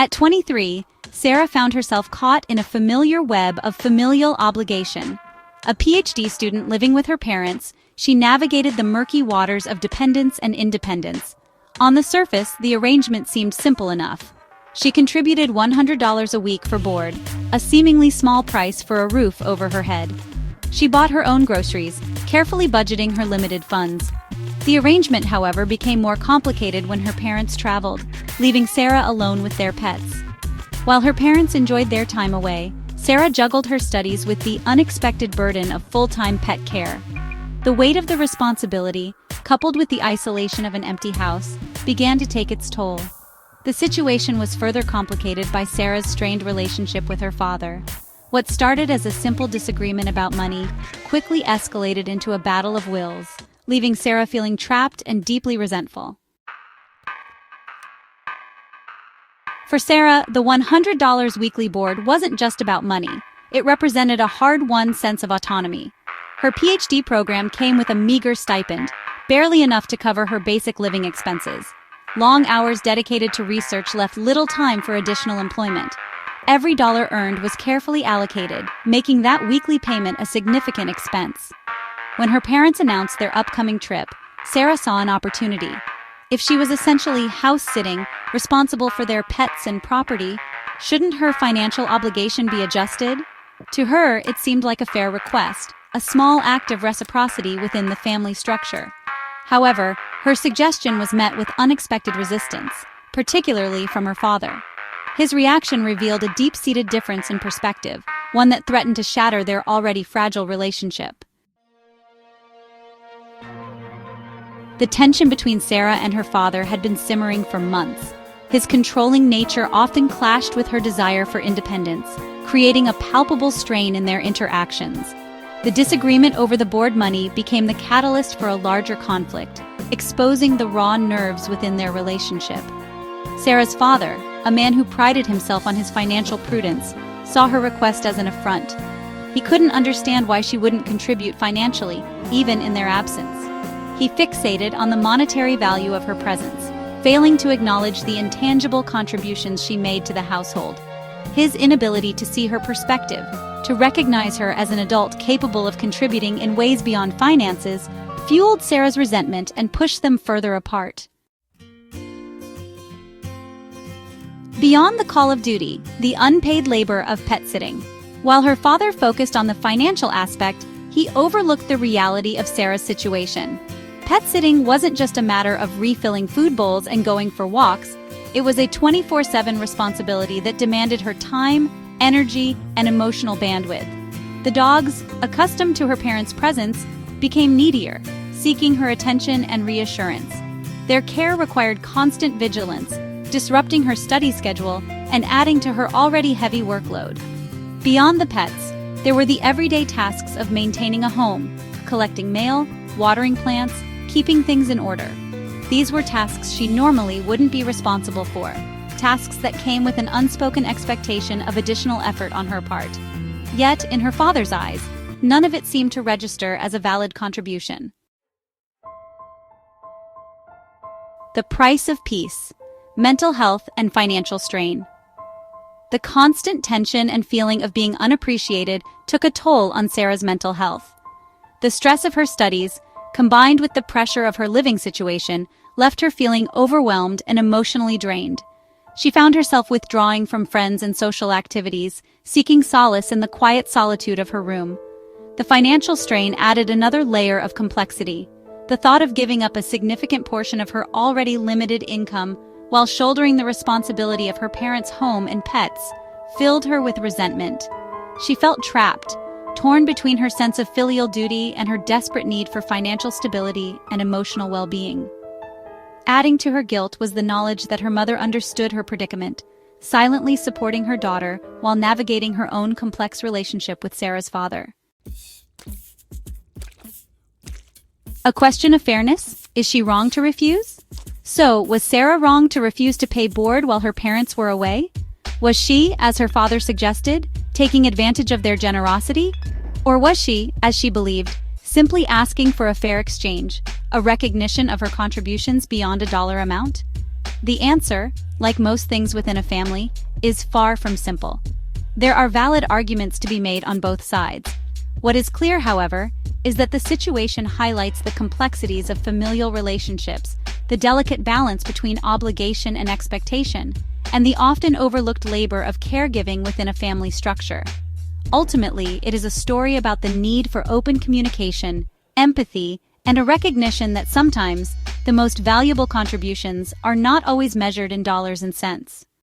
At 23, Sarah found herself caught in a familiar web of familial obligation. A PhD student living with her parents, she navigated the murky waters of dependence and independence. On the surface, the arrangement seemed simple enough. She contributed $100 a week for board, a seemingly small price for a roof over her head. She bought her own groceries, carefully budgeting her limited funds. The arrangement, however, became more complicated when her parents traveled, leaving Sarah alone with their pets. While her parents enjoyed their time away, Sarah juggled her studies with the unexpected burden of full-time pet care. The weight of the responsibility, coupled with the isolation of an empty house, began to take its toll. The situation was further complicated by Sarah's strained relationship with her father. What started as a simple disagreement about money quickly escalated into a battle of wills, leaving Sarah feeling trapped and deeply resentful. For Sarah, the $100 weekly board wasn't just about money. It represented a hard-won sense of autonomy. Her PhD program came with a meager stipend, barely enough to cover her basic living expenses. Long hours dedicated to research left little time for additional employment. Every dollar earned was carefully allocated, making that weekly payment a significant expense. When her parents announced their upcoming trip, Sarah saw an opportunity. If she was essentially house-sitting, responsible for their pets and property, shouldn't her financial obligation be adjusted? To her, it seemed like a fair request, a small act of reciprocity within the family structure. However, her suggestion was met with unexpected resistance, particularly from her father. His reaction revealed a deep-seated difference in perspective, one that threatened to shatter their already fragile relationship. The tension between Sarah and her father had been simmering for months. His controlling nature often clashed with her desire for independence, creating a palpable strain in their interactions. The disagreement over the board money became the catalyst for a larger conflict, exposing the raw nerves within their relationship. Sarah's father, a man who prided himself on his financial prudence, saw her request as an affront. He couldn't understand why she wouldn't contribute financially, even in their absence. He fixated on the monetary value of her presence, failing to acknowledge the intangible contributions she made to the household. His inability to see her perspective, to recognize her as an adult capable of contributing in ways beyond finances, fueled Sarah's resentment and pushed them further apart. Beyond the call of duty, the unpaid labor of pet sitting. While her father focused on the financial aspect, he overlooked the reality of Sarah's situation. Pet sitting wasn't just a matter of refilling food bowls and going for walks. It was a 24/7 responsibility that demanded her time, energy, and emotional bandwidth. The dogs, accustomed to her parents' presence, became needier, seeking her attention and reassurance. Their care required constant vigilance, disrupting her study schedule and adding to her already heavy workload. Beyond the pets, there were the everyday tasks of maintaining a home, collecting mail, watering plants, keeping things in order. These were tasks she normally wouldn't be responsible for, tasks that came with an unspoken expectation of additional effort on her part. Yet, in her father's eyes, none of it seemed to register as a valid contribution. The price of peace, mental health, and financial strain. The constant tension and feeling of being unappreciated took a toll on Sarah's mental health. The stress of her studies, combined with the pressure of her living situation, left her feeling overwhelmed and emotionally drained. She found herself withdrawing from friends and social activities, seeking solace in the quiet solitude of her room. The financial strain added another layer of complexity. The thought of giving up a significant portion of her already limited income while shouldering the responsibility of her parents' home and pets filled her with resentment. She felt trapped, torn between her sense of filial duty and her desperate need for financial stability and emotional well-being. Adding to her guilt was the knowledge that her mother understood her predicament, silently supporting her daughter while navigating her own complex relationship with Sarah's father. A question of fairness? Is she wrong to refuse? So, was Sarah wrong to refuse to pay board while her parents were away? Was she, as her father suggested, taking advantage of their generosity? Or was she, as she believed, simply asking for a fair exchange, a recognition of her contributions beyond a dollar amount? The answer, like most things within a family, is far from simple. There are valid arguments to be made on both sides. What is clear, however, is that the situation highlights the complexities of familial relationships, the delicate balance between obligation and expectation, and the often overlooked labor of caregiving within a family structure. Ultimately, it is a story about the need for open communication, empathy, and a recognition that sometimes the most valuable contributions are not always measured in dollars and cents.